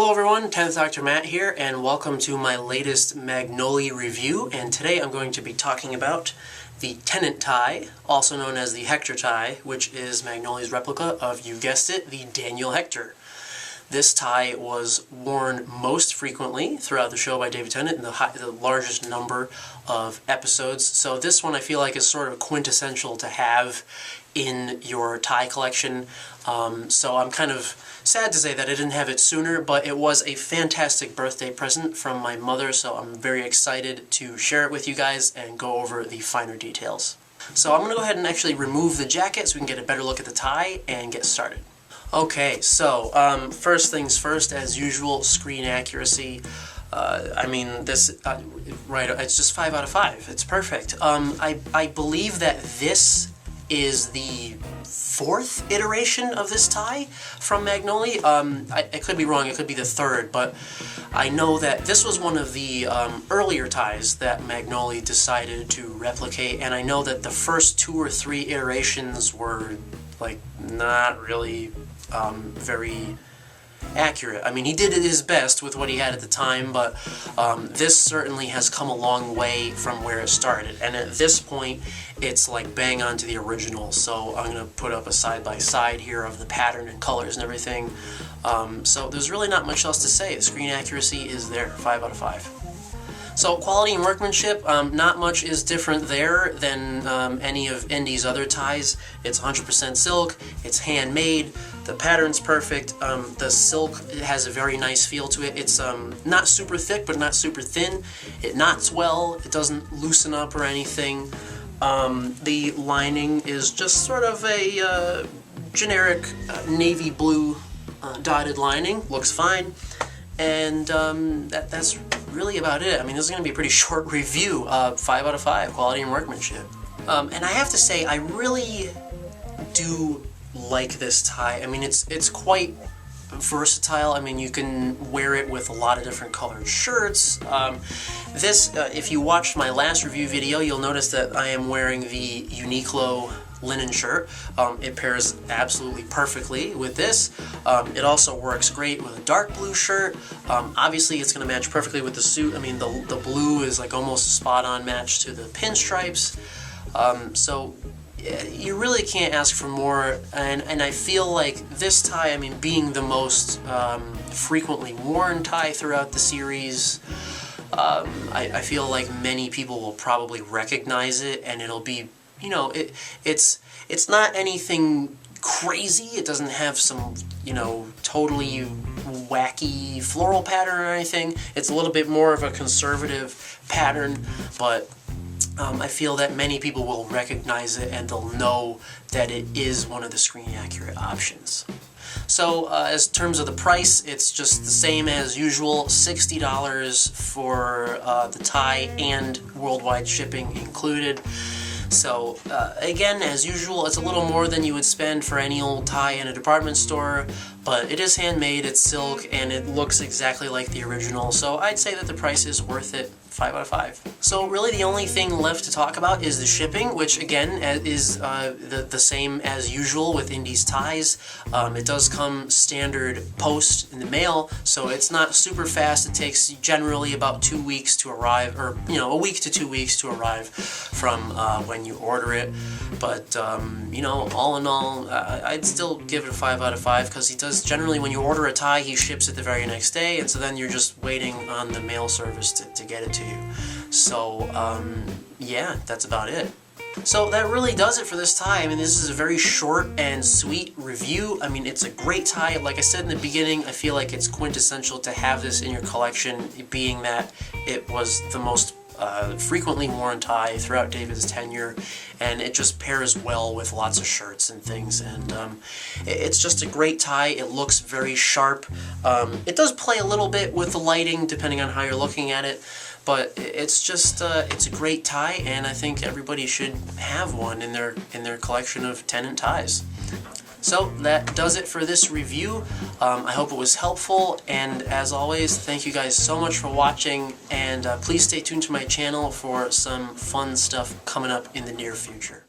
Hello everyone, Tennant Dr. Matt here, and welcome to my latest Magnoli review. And today I'm going to be talking about the Tennant Tie, also known as the Hechter tie, which is Magnoli's replica of, you guessed it, the Daniel Hechter. This tie was worn most frequently throughout the show by David Tennant in the largest number of episodes. So this one I feel like is sort of quintessential to have in your tie collection. So I'm kind of sad to say that I didn't have it sooner, but it was a fantastic birthday present from my mother, so I'm very excited to share it with you guys and go over the finer details. So I'm going to go ahead and actually remove the jacket so we can get a better look at the tie and get started. Okay, so first things first, as usual, screen accuracy. I mean, this, right, it's just 5 out of 5. It's perfect. I believe that this is the 4th iteration of this tie from Magnoli. I could be wrong, it could be the 3rd, but I know that this was one of the earlier ties that Magnoli decided to replicate, and I know that the first 2 or 3 iterations were, like, not really very accurate. I mean, he did his best with what he had at the time, but this certainly has come a long way from where it started. And at this point, it's like bang on to the original. So I'm going to put up a side-by-side here of the pattern and colors and everything. So there's really not much else to say. The screen accuracy is there, 5 out of 5. So quality and workmanship, not much is different there than any of Indy's other ties. It's 100% silk, it's handmade, the pattern's perfect, the silk has a very nice feel to it. It's not super thick but not super thin. It knots well, it doesn't loosen up or anything. The lining is just sort of a generic navy blue dotted lining, looks fine. And that's really about it. I mean, this is going to be a pretty short review. 5 out of 5, quality and workmanship. And I have to say, I really do like this tie. I mean, it's quite versatile. I mean, you can wear it with a lot of different colored shirts. If you watched my last review video, you'll notice that I am wearing the Uniqlo linen shirt. It pairs absolutely perfectly with this. It also works great with a dark blue shirt. Obviously it's going to match perfectly with the suit. I mean, the blue is like almost a spot-on match to the pinstripes. So you really can't ask for more, and I feel like this tie, I mean, being the most frequently worn tie throughout the series, I feel like many people will probably recognize it, and it'll be, you know, it's not anything crazy. It doesn't have some, you know, totally wacky floral pattern or anything. It's a little bit more of a conservative pattern, but I feel that many people will recognize it and they'll know that it is one of the screen accurate options. So as terms of the price, it's just the same as usual, $60 for the tie and worldwide shipping included. So, again, as usual, it's a little more than you would spend for any old tie in a department store, but it is handmade, it's silk, and it looks exactly like the original, so I'd say that the price is worth it. 5 out of 5. So really the only thing left to talk about is the shipping, which again is the same as usual with Indy's ties. It does come standard post in the mail, so it's not super fast. It takes generally about 2 weeks to arrive, or you know, a week to 2 weeks to arrive from when you order it. But you know, all in all, I'd still give it a 5 out of 5 because he does generally, when you order a tie, he ships it the very next day, and so then you're just waiting on the mail service to get it to you. So, yeah, that's about it. So that really does it for this tie. I mean, this is a very short and sweet review. I mean, it's a great tie. Like I said in the beginning, I feel like it's quintessential to have this in your collection, being that it was the most frequently worn tie throughout David's tenure, and it just pairs well with lots of shirts and things, and it's just a great tie. It looks very sharp. It does play a little bit with the lighting depending on how you're looking at it, but it's just it's a great tie, and I think everybody should have one in their collection of Tennant ties. So that does it for this review. I hope it was helpful, and as always, thank you guys so much for watching, and please stay tuned to my channel for some fun stuff coming up in the near future.